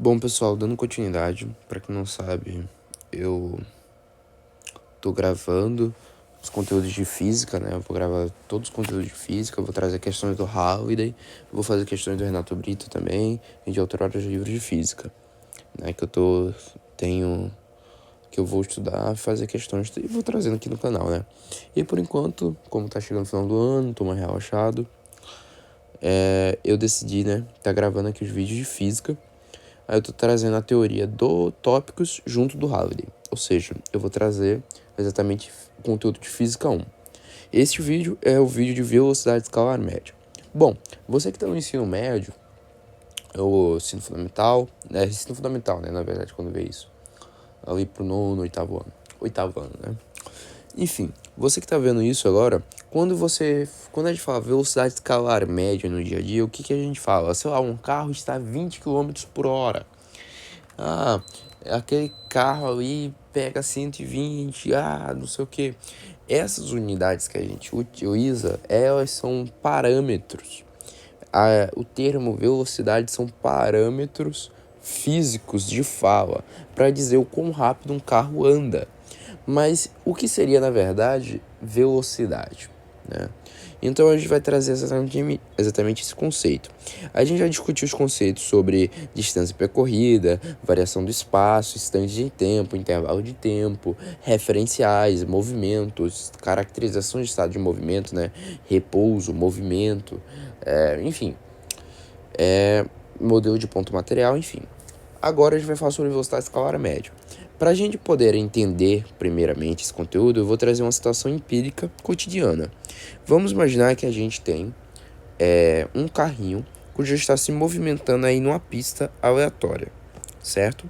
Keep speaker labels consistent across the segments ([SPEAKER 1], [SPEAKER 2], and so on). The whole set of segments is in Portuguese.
[SPEAKER 1] Bom, pessoal, dando continuidade, para quem não sabe, eu tô gravando os conteúdos de física, né? Eu vou gravar todos os conteúdos de física, eu vou trazer questões do Halliday, vou fazer questões do Renato Brito também, e de autores de livros de física, né? Que eu vou estudar, fazer questões e vou trazendo aqui no canal, né? E por enquanto, como tá chegando o final do ano, tô mais relaxado, eu decidi, né, tá gravando aqui os vídeos de física. Aí eu tô trazendo a teoria do tópicos junto do Halliday. Ou seja, eu vou trazer exatamente o conteúdo de Física 1. Este vídeo é o vídeo de velocidade escalar média. Bom, você que está no ensino médio, ou ensino fundamental, né, na verdade, quando vê isso. Ali pro nono, oitavo ano. Oitavo ano, né? Enfim, você que tá vendo isso agora, quando a gente fala velocidade escalar média no dia a dia, o que a gente fala? Sei lá, um carro está a 20 km por hora. Ah, aquele carro ali pega 120, não sei o que. Essas unidades que a gente utiliza, elas são parâmetros. O termo velocidade são parâmetros físicos de fala para dizer o quão rápido um carro anda. Mas o que seria, na verdade, velocidade, né? Então a gente vai trazer exatamente esse conceito. A gente já discutiu os conceitos sobre distância percorrida, variação do espaço, instante de tempo, intervalo de tempo, referenciais, movimentos, caracterização de estado de movimento, né? Repouso, movimento, enfim, modelo de ponto material, enfim. Agora a gente vai falar sobre velocidade escalar média. Para a gente poder entender, primeiramente, esse conteúdo, eu vou trazer uma situação empírica cotidiana. Vamos imaginar que a gente tem um carrinho cujo está se movimentando aí numa pista aleatória, certo?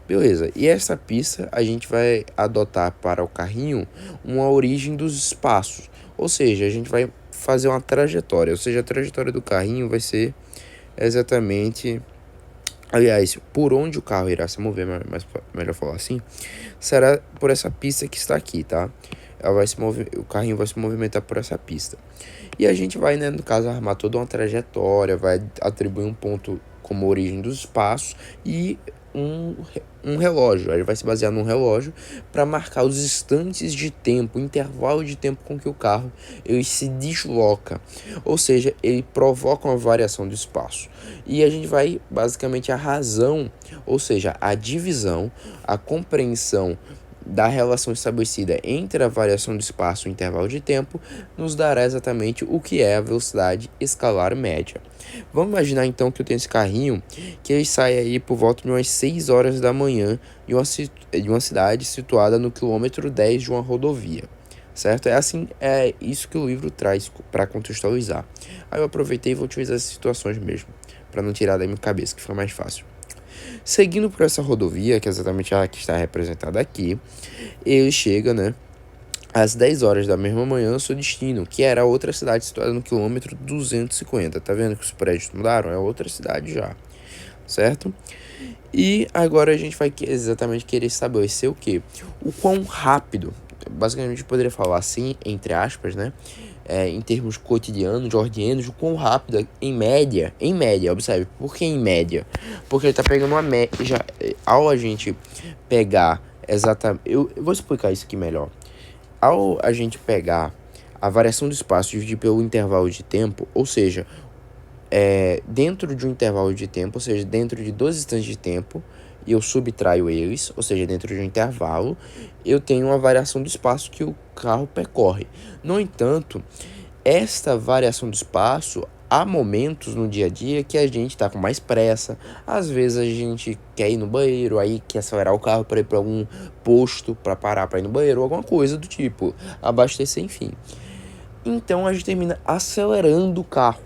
[SPEAKER 1] Beleza, e essa pista a gente vai adotar para o carrinho uma origem dos espaços, ou seja, a gente vai fazer uma trajetória, ou seja, a trajetória do carrinho vai ser exatamente... Aliás, por onde o carro irá se mover, mas melhor falar assim, será por essa pista que está aqui, tá? O carrinho vai se movimentar por essa pista. E a gente vai, né, no caso, armar toda uma trajetória, vai atribuir um ponto como origem dos espaços e um relógio. Ele vai se basear num relógio para marcar os instantes de tempo, o intervalo de tempo com que o carro ele se desloca. Ou seja, ele provoca uma variação do espaço. E a gente vai, basicamente, a razão, ou seja, a divisão, a compreensão da relação estabelecida entre a variação do espaço e o intervalo de tempo nos dará exatamente o que é a velocidade escalar média. Vamos imaginar então que eu tenho esse carrinho que ele sai aí por volta de umas 6 horas da manhã de uma cidade situada no quilômetro 10 de uma rodovia. Certo? É isso que o livro traz para contextualizar. Aí eu aproveitei e vou utilizar essas situações mesmo, para não tirar da minha cabeça, que fica mais fácil. Seguindo por essa rodovia, que é exatamente a que está representada aqui, ele chega, né, às 10 horas da mesma manhã, ao seu destino, que era outra cidade situada no quilômetro 250. Tá vendo que os prédios mudaram? É outra cidade já, certo? E agora a gente vai exatamente querer estabelecer o quê? O quão rápido, basicamente a gente poderia falar assim, entre aspas, né? Em termos cotidianos, ordianos, o quão rápido, em média, observe, por que em média? Porque ele tá pegando uma média, ao a gente pegar exatamente, eu vou explicar isso aqui melhor. Ao a gente pegar a variação do espaço e dividir pelo intervalo de tempo, ou seja, dentro de um intervalo de tempo, ou seja, dentro de 2 instantes de tempo, e eu subtraio eles, ou seja, dentro de um intervalo, eu tenho uma variação do espaço que o carro percorre. No entanto, esta variação do espaço, há momentos no dia a dia que a gente tá com mais pressa, às vezes a gente quer ir no banheiro, aí quer acelerar o carro para ir para algum posto, para parar para ir no banheiro, ou alguma coisa do tipo, abastecer, enfim. Então a gente termina acelerando o carro.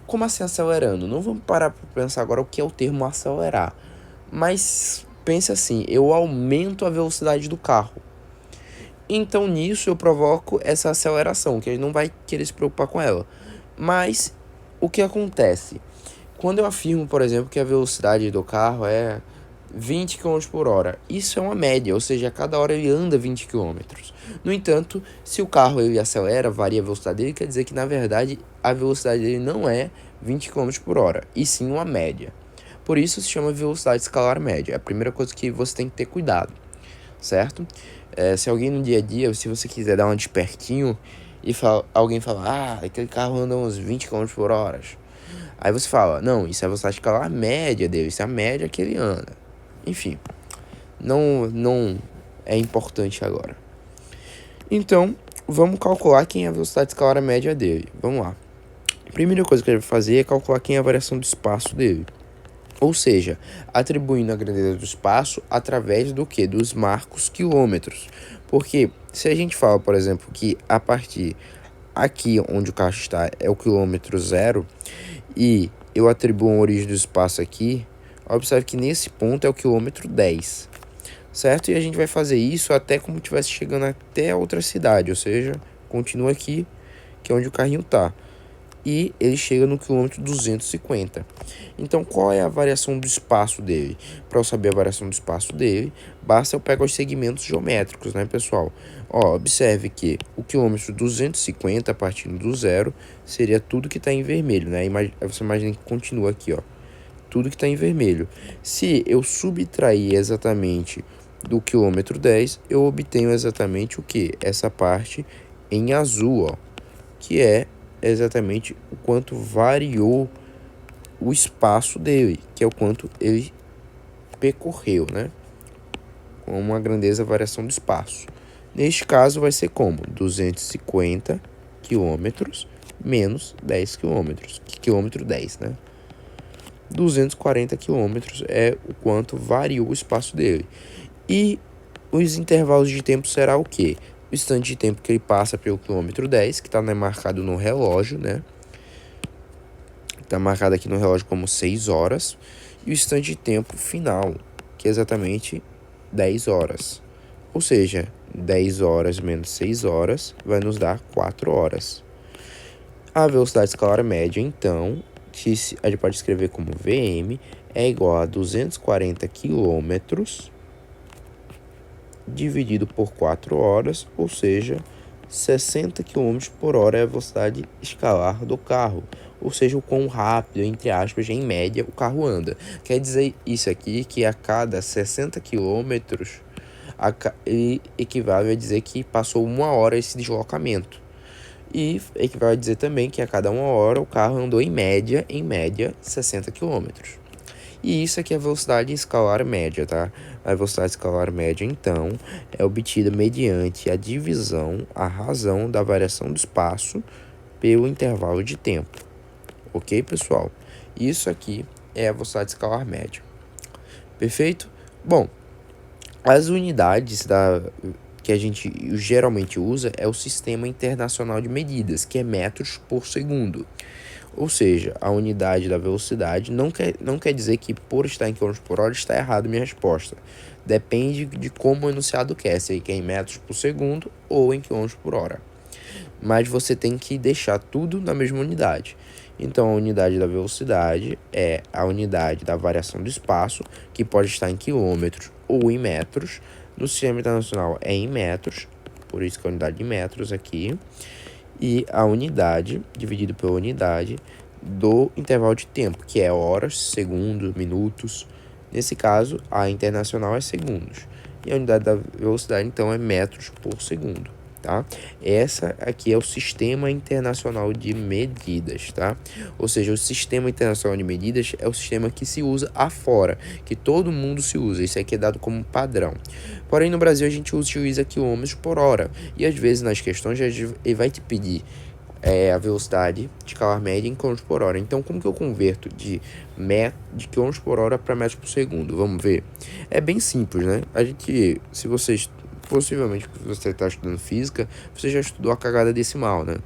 [SPEAKER 1] Como assim acelerando? Não vamos parar para pensar agora o que é o termo acelerar. Mas pense assim, eu aumento a velocidade do carro. Então nisso eu provoco essa aceleração, que ele não vai querer se preocupar com ela. Mas o que acontece? Quando eu afirmo, por exemplo, que a velocidade do carro é 20 km por hora, isso é uma média, ou seja, a cada hora ele anda 20 km. No entanto, se o carro ele acelera, varia a velocidade dele, quer dizer que na verdade a velocidade dele não é 20 km por hora, e sim uma média. Por isso se chama velocidade escalar média. É a primeira coisa que você tem que ter cuidado, certo? Se alguém no dia a dia, se você quiser dar um despertinho e alguém fala, aquele carro anda uns 20 km por hora. Aí você fala, não, isso é a velocidade escalar média dele, isso é a média que ele anda. Enfim, não é importante agora. Então, vamos calcular quem é a velocidade escalar média dele. Vamos lá. A primeira coisa que ele vai fazer é calcular quem é a variação do espaço dele. Ou seja, atribuindo a grandeza do espaço através do que? Dos marcos quilômetros. Porque se a gente fala, por exemplo, que a partir aqui onde o carro está é o quilômetro zero e eu atribuo a origem do espaço aqui, observe que nesse ponto é o quilômetro 10, certo? E a gente vai fazer isso até como estivesse chegando até a outra cidade, ou seja, continua aqui, que é onde o carrinho está. E ele chega no quilômetro 250. Então, qual é a variação do espaço dele? Para eu saber a variação do espaço dele, basta eu pegar os segmentos geométricos, né, pessoal? Observe que o quilômetro 250, partindo do zero, seria tudo que está em vermelho, né? Você imagina que continua aqui, tudo que está em vermelho. Se eu subtrair exatamente do quilômetro 10, eu obtenho exatamente o que? Essa parte em azul, que é exatamente o quanto variou o espaço dele, que é o quanto ele percorreu, né? Com uma grandeza variação do espaço. Neste caso vai ser como? 250 quilômetros menos 10 quilômetros. Quilômetro 10, né? 240 quilômetros é o quanto variou o espaço dele. E os intervalos de tempo será o quê? O instante de tempo que ele passa pelo quilômetro 10, que está marcado no relógio, né? Está marcado aqui no relógio como 6 horas. E o instante de tempo final, que é exatamente 10 horas. Ou seja, 10 horas menos 6 horas vai nos dar 4 horas. A velocidade escalar média, então, que a gente pode escrever como Vm, é igual a 240 quilômetros dividido por 4 horas, ou seja, 60 km por hora é a velocidade escalar do carro, ou seja, o quão rápido, entre aspas, em média, o carro anda. Quer dizer isso aqui que a cada 60 km equivale a dizer que passou 1 hora esse deslocamento. E equivale a dizer também que a cada 1 hora o carro andou em média 60 km. E isso aqui é a velocidade escalar média, tá? A velocidade escalar média, então, é obtida mediante a divisão, a razão da variação do espaço pelo intervalo de tempo. Ok, pessoal? Isso aqui é a velocidade escalar média. Perfeito? Bom, as unidades que a gente geralmente usa é o Sistema Internacional de Medidas, que é metros por segundo. Ou seja, a unidade da velocidade não quer dizer que por estar em km por hora está errado minha resposta. Depende de como o enunciado quer, se ele quer em metros por segundo ou em km por hora. Mas você tem que deixar tudo na mesma unidade. Então, a unidade da velocidade é a unidade da variação do espaço, que pode estar em quilômetros ou em metros. No sistema internacional é em metros, por isso que é a unidade em metros aqui. E a unidade, dividido pela unidade do intervalo de tempo, que é horas, segundos, minutos. Nesse caso, a internacional é segundos. E a unidade da velocidade, então, é metros por segundo, tá? Essa aqui é o Sistema Internacional de Medidas, tá? Ou seja, o Sistema Internacional de Medidas é o sistema que se usa afora, que todo mundo se usa. Isso aqui é dado como padrão. Porém, no Brasil, a gente utiliza quilômetros por hora. E, às vezes, nas questões, ele vai te pedir a velocidade de escalar média em km por hora. Então, como que eu converto de km por hora para metros por segundo? Vamos ver. É bem simples, né? Se vocês, possivelmente, você está estudando física, você já estudou a cagada decimal, né?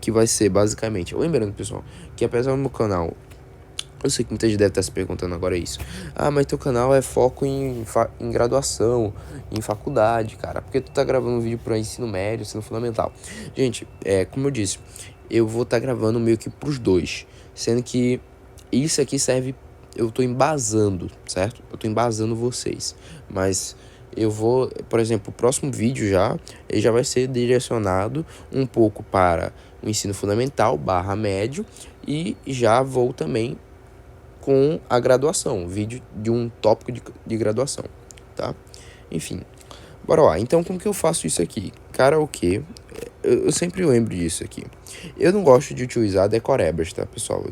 [SPEAKER 1] Que vai ser, basicamente... Lembrando, pessoal, que apesar do meu canal... Eu sei que muita gente deve estar se perguntando agora isso. Mas teu canal é foco em graduação, em faculdade, cara. Por que tu tá gravando um vídeo para ensino médio, ensino fundamental? Gente, como eu disse, eu vou estar gravando meio que pros dois. Sendo que isso aqui serve... Eu tô embasando, certo? Eu tô embasando vocês. Mas eu vou... Por exemplo, o próximo vídeo ele já vai ser direcionado um pouco para o ensino fundamental /médio. E já vou também com a graduação, vídeo de um tópico de graduação, tá? Enfim, bora lá. Então, como que eu faço isso aqui? Karaokê, eu sempre lembro disso aqui. Eu não gosto de utilizar decorebas, tá, pessoal?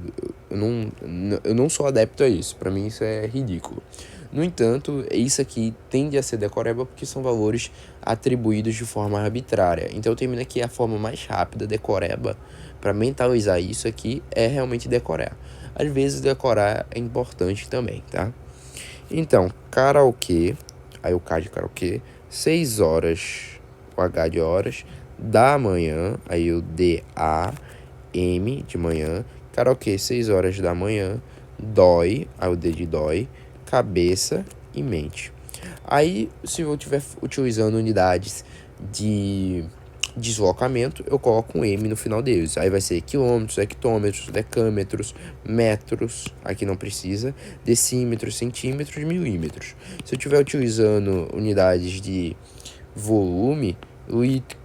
[SPEAKER 1] Eu não sou adepto a isso. Pra mim, isso é ridículo. No entanto, isso aqui tende a ser decoreba porque são valores atribuídos de forma arbitrária. Então, eu termino aqui a forma mais rápida, decoreba, para mentalizar isso aqui é realmente decorar. Às vezes, decorar é importante também, tá? Então, karaokê, aí o K de karaokê, 6 horas, o H de horas, da manhã, aí o D-A-M de manhã, karaokê, 6 horas da manhã, dói, aí o D de dói, cabeça e mente. Aí, se eu estiver utilizando unidades de deslocamento, eu coloco um M no final deles. Aí vai ser quilômetros, hectômetros, decâmetros, metros, aqui não precisa, decímetros, centímetros, milímetros. Se eu estiver utilizando unidades de volume,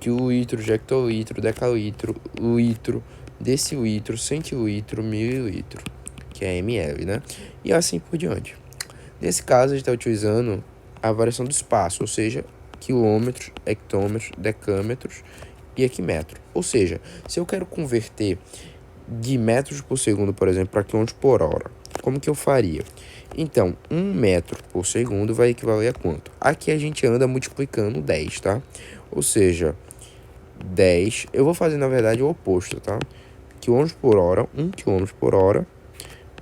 [SPEAKER 1] quilolitro, hectolitro, decalitro, litro, decilitro, centilitro, mililitro, que é ml, né? E assim por diante. Nesse caso, a gente está utilizando a variação do espaço, ou seja, quilômetros, hectômetros, decâmetros e equimetro. Ou seja, se eu quero converter de metros por segundo, por exemplo, para quilômetros por hora, como que eu faria? Então, 1 metro por segundo vai equivaler a quanto? Aqui a gente anda multiplicando 10, tá? Ou seja, 10, eu vou fazer na verdade o oposto, tá? Quilômetros por hora, 1 quilômetro por hora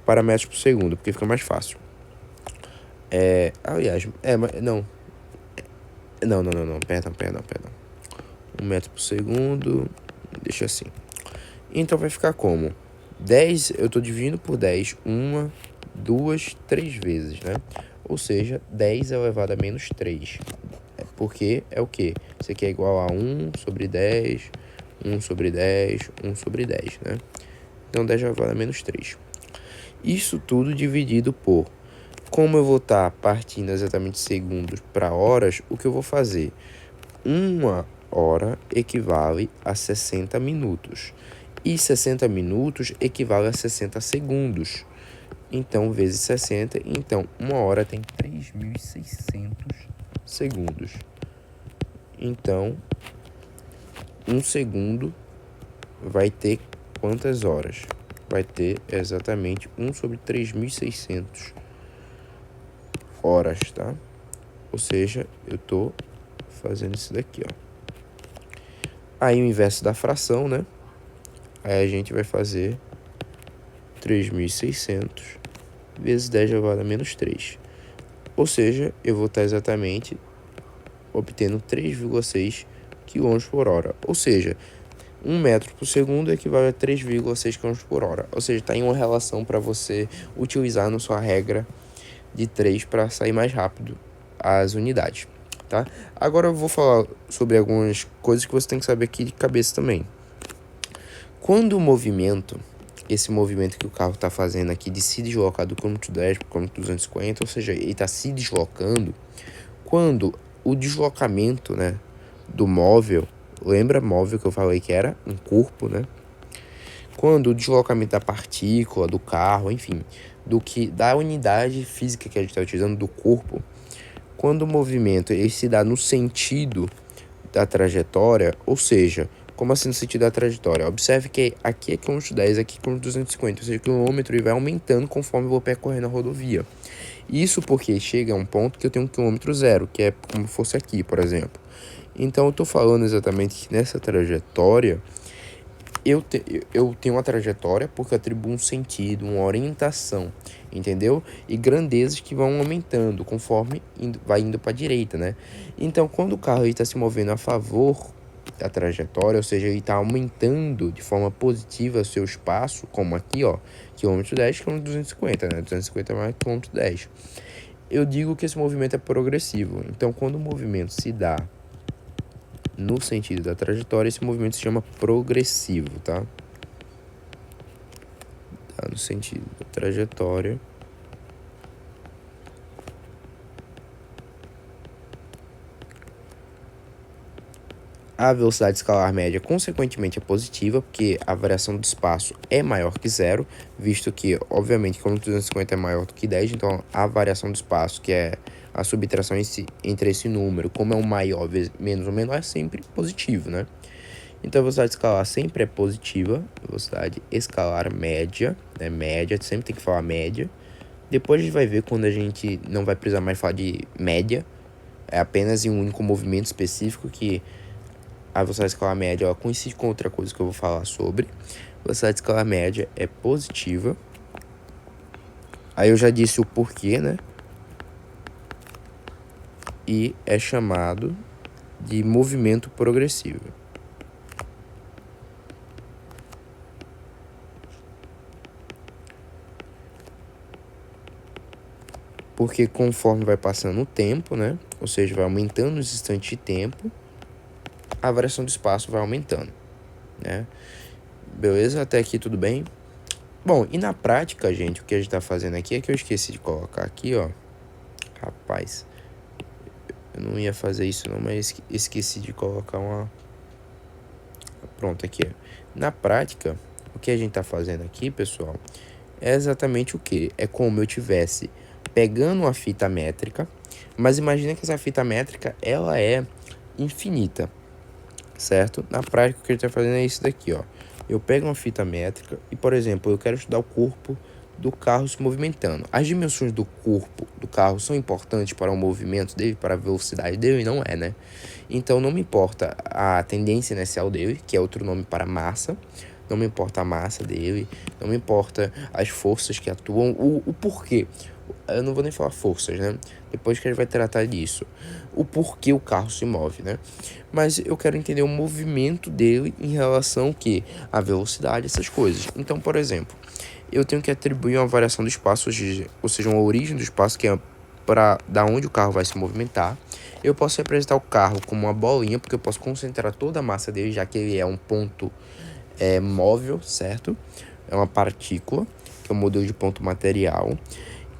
[SPEAKER 1] para metros por segundo, porque fica mais fácil. Aliás, mas não. Não, perdão. 1 metro por segundo, deixa assim. Então vai ficar como? 10, eu tô dividindo por 10, 1, 2, 3 vezes, né? Ou seja, 10 elevado a menos 3. Porque é o quê? Isso aqui é igual a 1 sobre 10, 1 sobre 10, 1 sobre 10, né? Então 10 elevado a menos 3. Isso tudo dividido por... Como eu vou estar partindo exatamente segundos para horas, o que eu vou fazer? 1 hora equivale a 60 minutos. E 60 minutos equivale a 60 segundos. Então, vezes 60. Então, 1 hora tem 3.600 segundos. Então, 1 segundo vai ter quantas horas? Vai ter exatamente 1 sobre 3.600 horas, tá? Ou seja, eu tô fazendo isso daqui, ó. Aí o inverso da fração, né? Aí a gente vai fazer 3.600 vezes 10 elevado a menos 3. Ou seja, eu vou estar exatamente obtendo 3,6 km por hora. Ou seja, 1 metro por segundo equivale a 3,6 km por hora. Ou seja, está em uma relação para você utilizar na sua regra de 3 para sair mais rápido as unidades, tá? Agora eu vou falar sobre algumas coisas que você tem que saber aqui de cabeça também. Quando o movimento, esse movimento que o carro está fazendo aqui de se deslocar do quilômetro 10 para o quilômetro 250, ou seja, ele está se deslocando, quando o deslocamento, né, do móvel, lembra móvel que eu falei que era um corpo, né? Quando o deslocamento da partícula, do carro, enfim, da unidade física que a gente está utilizando, do corpo, quando o movimento ele se dá no sentido da trajetória, ou seja, como assim no sentido da trajetória? Observe que aqui é quilômetro 10, aqui é quilômetro 250, ou seja, o quilômetro ele vai aumentando conforme eu vou percorrendo a rodovia. Isso porque chega a um ponto que eu tenho um quilômetro zero, que é como fosse aqui, por exemplo. Então eu estou falando exatamente que nessa trajetória, eu tenho uma trajetória porque eu atribuo um sentido, uma orientação, entendeu? E grandezas que vão aumentando conforme vai indo para a direita, né? Então, quando o carro está se movendo a favor da trajetória, ou seja, ele está aumentando de forma positiva o seu espaço, como aqui, ó, quilômetro 10, quilômetro 250, né? 250 mais quilômetro 10. Eu digo que esse movimento é progressivo. Então, quando o movimento se dá no sentido da trajetória, esse movimento se chama progressivo, tá? Tá no sentido da trajetória. A velocidade escalar média, consequentemente, é positiva, porque a variação do espaço é maior que zero, visto que, obviamente, quilômetro 250 é maior do que 10, então a variação do espaço, que é a subtração entre esse número, como é um maior vezes menos ou menor, é sempre positivo, né? Então a velocidade escalar sempre é positiva, velocidade escalar média, né? Média, sempre tem que falar média. Depois a gente vai ver quando a gente não vai precisar mais falar de média, é apenas em um único movimento específico que a velocidade escalar média ela coincide com outra coisa que eu vou falar sobre. A velocidade escalar média é positiva. Aí eu já disse o porquê, né? E é chamado de movimento progressivo. Porque conforme vai passando o tempo, né? Ou seja, vai aumentando os instantes de tempo, a variação do espaço vai aumentando, né? Beleza? Até aqui tudo bem? Bom, e na prática, gente, o que a gente tá fazendo aqui é que eu esqueci de colocar aqui, ó. Rapaz, eu não ia fazer isso não, mas esqueci de colocar uma... Pronto, aqui, ó. Na prática, o que a gente tá fazendo aqui, pessoal, é exatamente o que? É como eu tivesse pegando uma fita métrica, mas imagina que essa fita métrica, ela é infinita, certo? Na prática, o que a gente tá fazendo é isso daqui, ó. Eu pego uma fita métrica e, por exemplo, eu quero estudar o corpo do carro se movimentando. As dimensões do corpo do carro são importantes para o movimento dele, para a velocidade dele? Não é, né? Então, não me importa a tendência inicial dele, que é outro nome para massa. Não me importa a massa dele, não me importa as forças que atuam, o porquê. Eu não vou nem falar forças, né? Depois que a gente vai tratar disso. O porquê o carro se move, né? Mas eu quero entender o movimento dele em relação que à velocidade, essas coisas. Então, por exemplo, eu tenho que atribuir uma variação do espaço, ou seja, uma origem do espaço, que é para da onde o carro vai se movimentar. Eu posso representar o carro como uma bolinha, porque eu posso concentrar toda a massa dele, já que ele é um ponto móvel, certo? É uma partícula, que é um modelo de ponto material.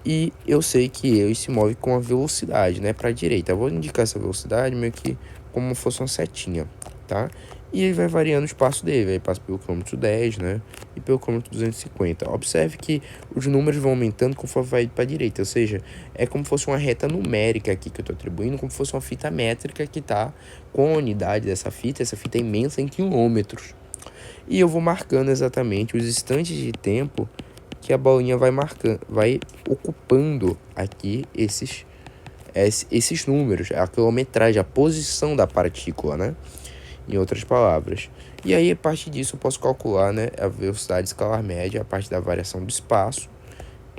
[SPEAKER 1] E eu sei que ele se move com a velocidade, né, para a direita. Eu vou indicar essa velocidade meio que como fosse uma setinha, tá? E ele vai variando o espaço dele, ele passa pelo quilômetro 10, né, e pelo quilômetro 250. Observe que os números vão aumentando conforme vai para a direita, ou seja, é como se fosse uma reta numérica aqui que eu estou atribuindo, como se fosse uma fita métrica que está com a unidade dessa fita, essa fita é imensa em quilômetros. E eu vou marcando exatamente os instantes de tempo que a bolinha vai marcando, vai ocupando aqui esses números, a quilometragem, a posição da partícula, né? Em outras palavras. E aí, a partir disso, eu posso calcular, né, a velocidade escalar média a partir da variação do espaço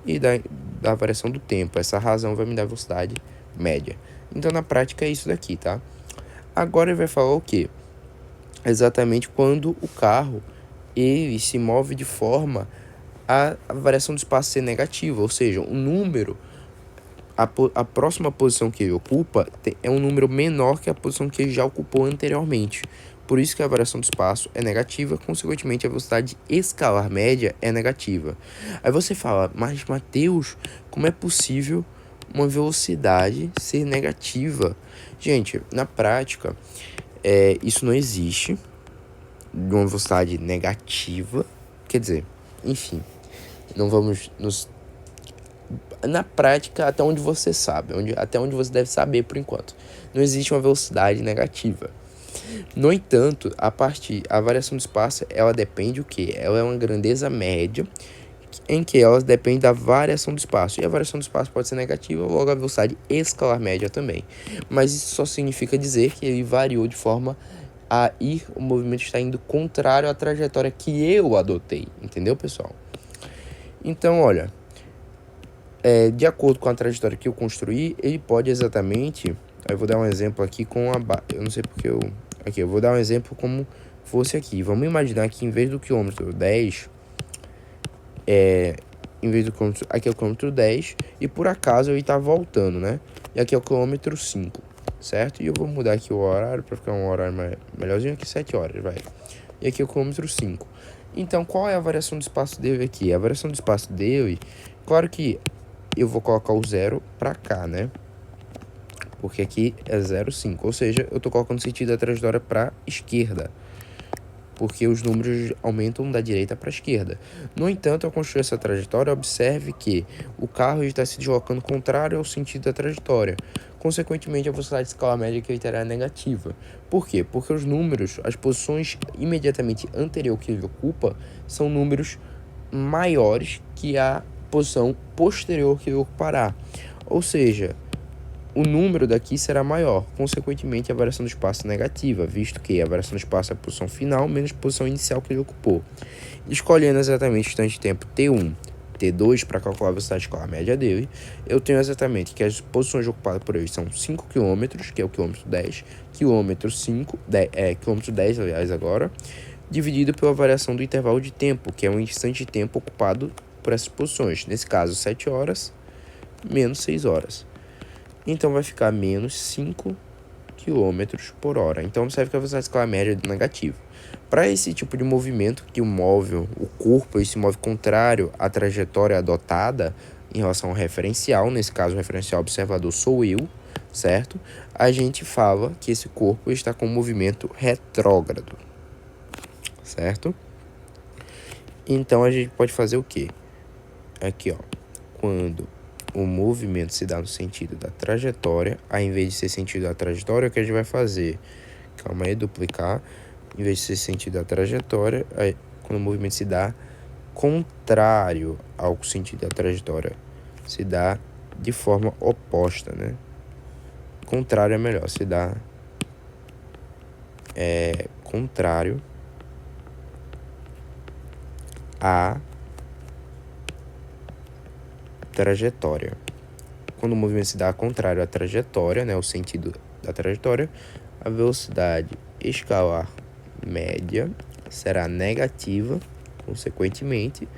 [SPEAKER 1] e da variação do tempo. Essa razão vai me dar a velocidade média. Então, na prática, é isso daqui, tá? Agora ele vai falar o quê? Exatamente quando o carro ele se move de forma a variação do espaço ser negativa, ou seja, o número, a próxima posição que ele ocupa é um número menor que a posição que ele já ocupou anteriormente. Por isso que a variação do espaço é negativa, consequentemente a velocidade escalar média é negativa. Aí você fala, mas Matheus, como é possível uma velocidade ser negativa? Gente, na prática, isso não existe, de uma velocidade negativa, quer dizer, enfim, não vamos nos... Na prática, até onde você sabe, até onde você deve saber por enquanto, não existe uma velocidade negativa. No entanto, a variação do espaço, ela depende o quê? Ela é uma grandeza média, em que ela depende da variação do espaço. E a variação do espaço pode ser negativa, logo a velocidade escalar média também. Mas isso só significa dizer que ele variou de forma a o movimento está indo contrário à trajetória que eu adotei. Entendeu, pessoal? Então, olha, de acordo com a trajetória que eu construí, ele pode exatamente... Eu vou dar um exemplo aqui com eu não sei porque eu... Aqui, eu vou dar um exemplo como fosse aqui. Vamos imaginar que em vez do quilômetro 10... em vez do quilômetro... Aqui é o quilômetro 10 e por acaso ele está voltando, né? E aqui é o quilômetro 5, certo? E eu vou mudar aqui o horário para ficar um horário melhorzinho, aqui 7 horas, vai. E aqui é o quilômetro 5. Então, qual é a variação do espaço dele aqui? A variação do espaço dele, claro que eu vou colocar o zero para cá, né? porque aqui é 0,5, ou seja, eu estou colocando o sentido da trajetória para a esquerda, porque os números aumentam da direita para a esquerda. No entanto, ao construir essa trajetória, observe que o carro está se deslocando contrário ao sentido da trajetória. Consequentemente, a velocidade escalar média que ele terá é negativa. Por quê? Porque os números, as posições imediatamente anterior que ele ocupa, são números maiores que a posição posterior que ele ocupará. Ou seja, o número daqui será maior, consequentemente a variação do espaço é negativa, visto que a variação do espaço é a posição final menos a posição inicial que ele ocupou. Escolhendo exatamente o instante de tempo T1, T2 para calcular a velocidade escalar média dele, eu tenho exatamente que as posições ocupadas por ele são 5 km, que é o quilômetro 10, quilômetro 5, quilômetro 10, aliás, agora, dividido pela variação do intervalo de tempo, que é um instante de tempo ocupado por essas posições. Nesse caso, 7 horas menos 6 horas. Então vai ficar menos 5 km por hora. Então observe que a velocidade escalar média é negativa. Para esse tipo de movimento que o corpo se move contrário à trajetória adotada em relação ao referencial, nesse caso o referencial observador sou eu, certo? A gente fala que esse corpo está com um movimento retrógrado, certo? Então a gente pode fazer o quê? Aqui, ó, quando o movimento se dá no sentido da trajetória, ao invés de ser sentido da trajetória, o que a gente vai fazer? Calma aí, duplicar. Em vez de ser sentido da trajetória, quando o movimento se dá contrário ao sentido da trajetória, se dá de forma oposta, né? Contrário é melhor, se dá contrário à trajetória. Quando o movimento se dá contrário à trajetória, né, o sentido da trajetória, a velocidade escalar média será negativa, consequentemente,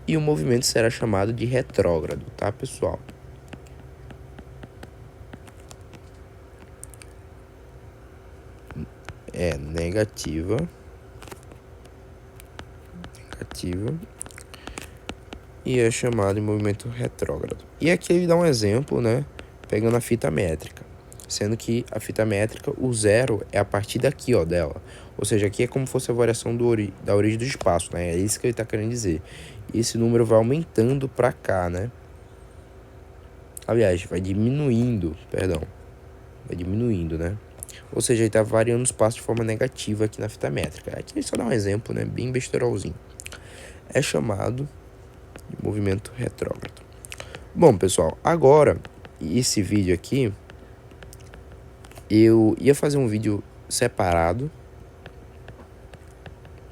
[SPEAKER 1] e o movimento será chamado de retrógrado, tá, pessoal? É negativa, e é chamado de movimento retrógrado. E aqui ele dá um exemplo, né, pegando a fita métrica, sendo que a fita métrica, o zero é a partir daqui, ó, dela. Ou seja, aqui é como se fosse a variação da origem do espaço, né? É isso que ele está querendo dizer. E esse número vai aumentando para cá, né? Aliás, vai diminuindo, né? Ou seja, ele está variando o espaço de forma negativa aqui na fita métrica. Aqui só dá um exemplo, né? Bem besterolzinho. É chamado de movimento retrógrado. Bom, pessoal, agora, esse vídeo aqui, eu ia fazer um vídeo separado.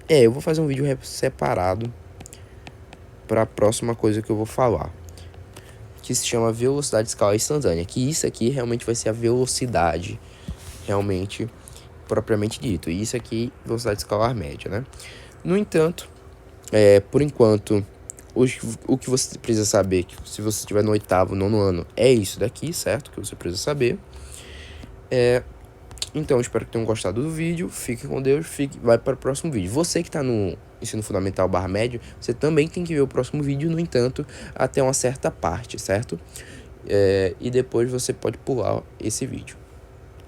[SPEAKER 1] Eu vou fazer um vídeo separado para a próxima coisa que eu vou falar, que se chama velocidade escalar instantânea, que isso aqui realmente vai ser a velocidade realmente propriamente dito, e isso aqui velocidade escalar média, né? No entanto, por enquanto, o que você precisa saber, que se você estiver no 8º, 9º ano, é isso daqui, certo? Que você precisa saber. Então, espero que tenham gostado do vídeo. Fique com Deus, vai para o próximo vídeo. Você que está no ensino fundamental / médio, você também tem que ver o próximo vídeo, no entanto, até uma certa parte, certo? E depois você pode pular esse vídeo.